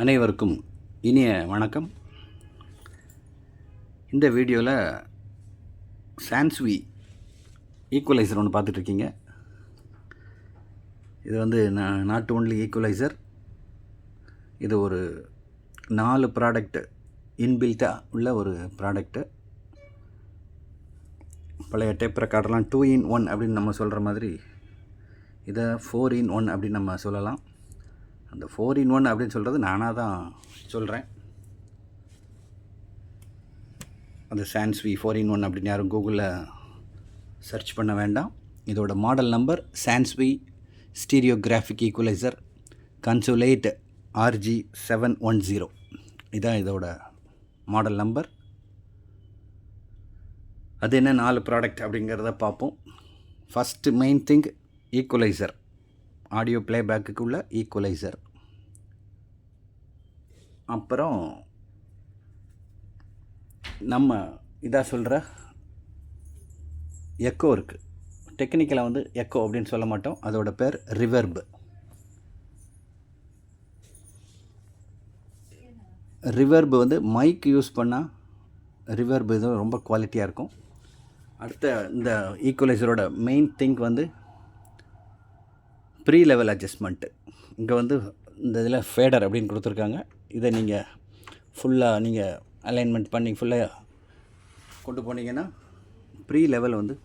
அனைவருக்கும் இனிய வணக்கம். இந்த வீடியோவில் சான்ஸ்வி ஈக்குவலைசர் ஒன்று பார்த்துட்ருக்கீங்க. இது வந்து நாட் ஓன்லி ஈக்குவலைசர், இது ஒரு 4 ப்ராடக்ட் இன்பில்ட்டாக உள்ள ஒரு ப்ராடக்ட்டு. பழைய டேப் ரெக்கார்டெலாம் 2 in 1 அப்படின்னு நம்ம சொல்கிற மாதிரி இதை 4 in 1 அப்படின்னு நம்ம சொல்லலாம். அந்த 4 in 1 அப்படின்னு சொல்கிறது நானாக தான் சொல்கிறேன். அந்த சான்ஸ்வி 4 in 1 அப்படின்னு யாரும் கூகுளில் சர்ச் பண்ண வேண்டாம். இதோட model number Sansui stereographic equaliser consolette RG710. இதுதான் இதோட மாடல் நம்பர். அது என்ன 4 ப்ராடக்ட் அப்படிங்கிறத பார்ப்போம். First main thing equaliser, audio ப்ளேபேக்குக்கு உள்ள ஈக்குவலைசர். அப்புறம் நம்ம இதாக சொல்கிற எக்கோ இருக்குது. டெக்னிக்கலாக வந்து எக்கோ அப்படின்னு சொல்ல மாட்டோம், அதோட பேர் ரிவர்பு. ரிவர்பு வந்து மைக் யூஸ் பண்ணால் ரிவர்பு இது ரொம்ப குவாலிட்டியாக இருக்கும். அடுத்த இந்த ஈக்குவலைசரோட மெயின் திங் வந்து ப்ரீ லெவல் அட்ஜஸ்ட்மெண்ட்டு. இங்கே வந்து இந்த இதில் ஃபேடர் அப்படின்னு கொடுத்துருக்காங்க. இதை நீங்கள் ஃபுல்லாக நீங்கள் அலைன்மெண்ட் பண்ணி ஃபுல்லாக கொண்டு போனீங்கன்னா ப்ரீ லெவல் வந்து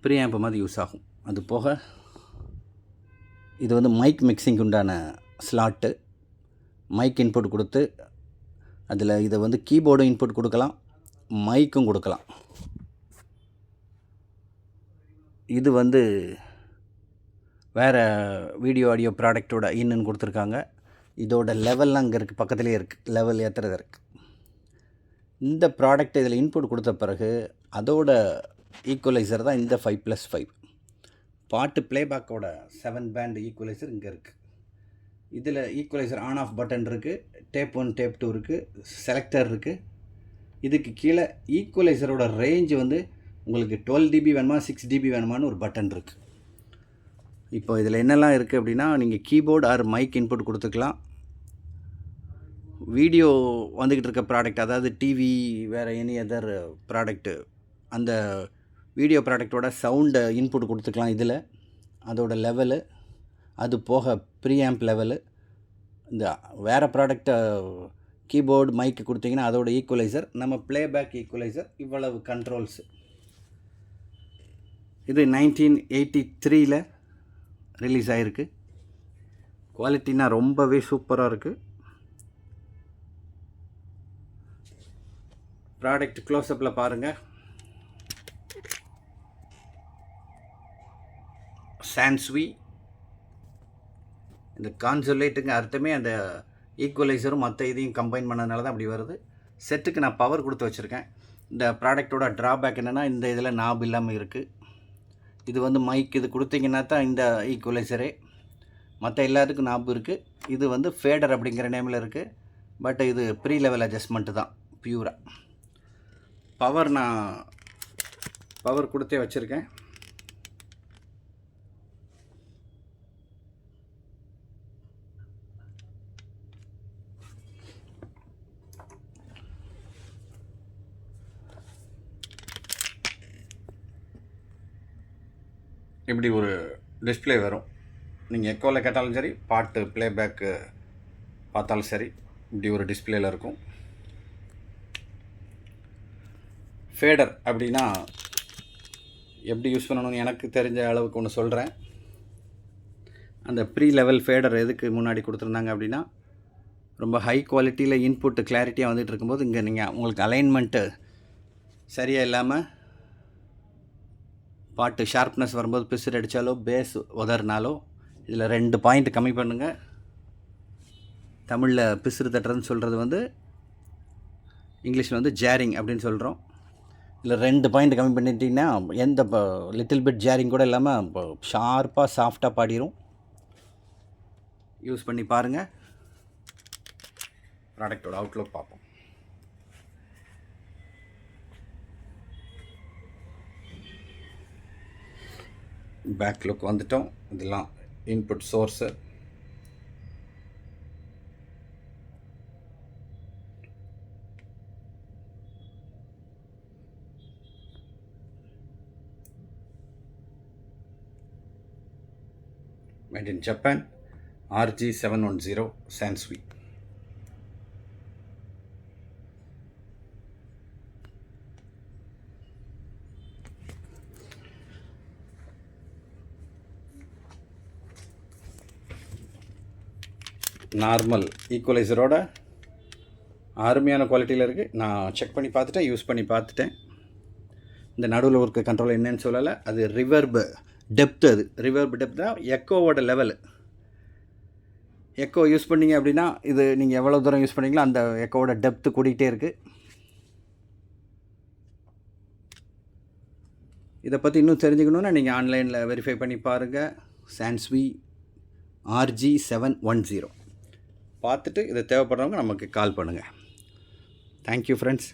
ப்ரீ ஆம்ப் மாதிரி யூஸ் ஆகும். அது போக இது வந்து மைக் மிக்சிங் உண்டான ஸ்லாட்டு. மைக் இன்புட் கொடுத்து அதில் இதை வந்து கீபோர்டும் இன்புட் கொடுக்கலாம், மைக்கும் கொடுக்கலாம். இது வந்து வேறு வீடியோ ஆடியோ ப்ராடக்டோட இன்னுன்னு கொடுத்துருக்காங்க. இதோட லெவல்லாம் அங்கே இருக்குது, பக்கத்துலேயே இருக்குது, லெவல் ஏற்றுறது இருக்குது. இந்த ப்ராடக்ட் இதில் இன்புட் கொடுத்த பிறகு அதோட ஈக்குவலைசர் தான் இந்த 5+5 பாட்டு ப்ளேபேக்கோட 7 பேண்ட் ஈக்குவலைசர் இங்கே இருக்குது. இதில் ஈக்குவலைசர் ஆன் ஆஃப் பட்டன் இருக்குது, டேப் 1 டேப் 2 இருக்குது, செலக்டர் இருக்குது. இதுக்கு கீழே ஈக்குவலைசரோட ரேஞ்சு வந்து உங்களுக்கு 12 dB வேணுமா 6 dB வேணுமான்னு ஒரு பட்டன் இருக்குது. இப்போ இதில் என்னெல்லாம் இருக்குது அப்படின்னா, நீங்கள் கீபோர்டு ஆர் மைக் இன்புட் கொடுத்துக்கலாம். வீடியோ வந்துக்கிட்டு இருக்க ப்ராடக்ட், அதாவது டிவி வேறு எனி அதர் ப்ராடக்ட்டு, அந்த வீடியோ ப்ராடக்டோட சவுண்டை இன்புட் கொடுத்துக்கலாம் இதில், அதோட லெவலு. அது போக ப்ரீஆம்ப் லெவலு. இந்த வேறு ப்ராடக்டை கீபோர்டு மைக்கு கொடுத்தீங்கன்னா அதோட ஈக்குவலைசர், நம்ம ப்ளேபேக் ஈக்குவலைசர், இவ்வளவு கண்ட்ரோல்ஸு. இது 1983 ரிலீஸ் ஆகிருக்கு. குவாலிட்டினா ரொம்பவே சூப்பராக இருக்குது. ப்ராடக்ட் க்ளோஸ்அப்பில் பாருங்கள். சான்ஸ்வி, இந்த கான்சோலேட்டுங்க அர்த்தமே அந்த ஈக்குவலைசரும் மற்ற இதையும் கம்பைன் பண்ணதுனால தான் அப்படி வருது. செட்டுக்கு நான் பவர் கொடுத்து வச்சுருக்கேன். இந்த ப்ராடக்டோட ட்ராபேக் என்னென்னா, இந்த இதில் நாப் இல்லாமல் இருக்குது. இது வந்து மைக் இது கொடுத்தீங்கன்னா தான் இந்த ஈக்குவலைசரே, மற்ற எல்லாத்துக்கும் நாப் இருக்குது. இது வந்து ஃபேடர் அப்படிங்கிற நேமில் இருக்குது. பட் இது ப்ரீ லெவல் அட்ஜஸ்ட்மெண்ட்டு தான் பியூராக. பவர் நான் பவர் கொடுத்தே வச்சுருக்கேன். இப்படி ஒரு டிஸ்பிளே வரும். நீங்கள் எக்கோவில் கேட்டாலும் சரி, பாட்டு ப்ளேபேக்கு பார்த்தாலும் சரி, இப்படி ஒரு டிஸ்பிளேயில் இருக்கும். ஃபேடர் அப்படின்னா எப்படி யூஸ் பண்ணணும்னு எனக்கு தெரிஞ்ச அளவுக்கு ஒன்று சொல்கிறேன். அந்த ப்ரீ லெவல் ஃபேடர் எதுக்கு முன்னாடி கொடுத்துருந்தாங்க அப்படின்னா, ரொம்ப ஹை குவாலிட்டியில் இன்புட்டு கிளாரிட்டியாக வந்துட்டு இருக்கும்போது இங்கே நீங்கள் உங்களுக்கு அலைன்மெண்ட்டு சரியாக இல்லாமல் பாட்டு ஷார்ப்னஸ் வரும்போது பிசுறு அடித்தாலோ பேஸ் உதறினாலோ இதில் 2 பாயிண்ட் கம்மி பண்ணுங்கள். தமிழில் பிசுறு தட்டுறதுன்னு சொல்கிறது வந்து இங்கிலீஷில் வந்து ஜேரிங் அப்படின்னு சொல்கிறோம். இதில் 2 பாயிண்ட் கம்மி பண்ணிட்டீங்கன்னா எந்த லிட்டில் பிட் ஜேரிங் கூட இல்லாமல் ஷார்ப்பாக சாஃப்டாக பாடிடும். யூஸ் பண்ணி பாருங்கள். ப்ராடக்டோட அவுட்லுக் பார்ப்போம். பேக் லுக் வந்துட்டோம். இதெல்லாம் input source. Made in Japan, RG710 Sansui. Normal ஈக்குவலைசரோட அருமையான குவாலிட்டியில் இருக்குது. நான் செக் பண்ணி பார்த்துட்டேன், யூஸ் பண்ணி பார்த்துட்டேன். இந்த நடுவில் இருக்க கண்ட்ரோல் என்னன்னு சொல்லலை. அது ரிவர்பு டெப்த்து. அது ரிவர்பு டெப்த் தான் எக்கோவோட லெவலு. எக்கோ யூஸ் பண்ணிங்க அப்படின்னா இது நீங்கள் எவ்வளோ தூரம் யூஸ் பண்ணிங்களோ அந்த எக்கோவோட டெப்த்து கூட்டிகிட்டே இருக்குது. இதை பற்றி இன்னும் தெரிஞ்சுக்கணுன்னா நீங்கள் ஆன்லைனில் வெரிஃபை பண்ணி பாருங்கள். சான்ஸ்வி RG710 பார்த்துட்டு இதை தேவைப்படுறவங்க நமக்கு கால் பண்ணுங்கள். Thank you friends.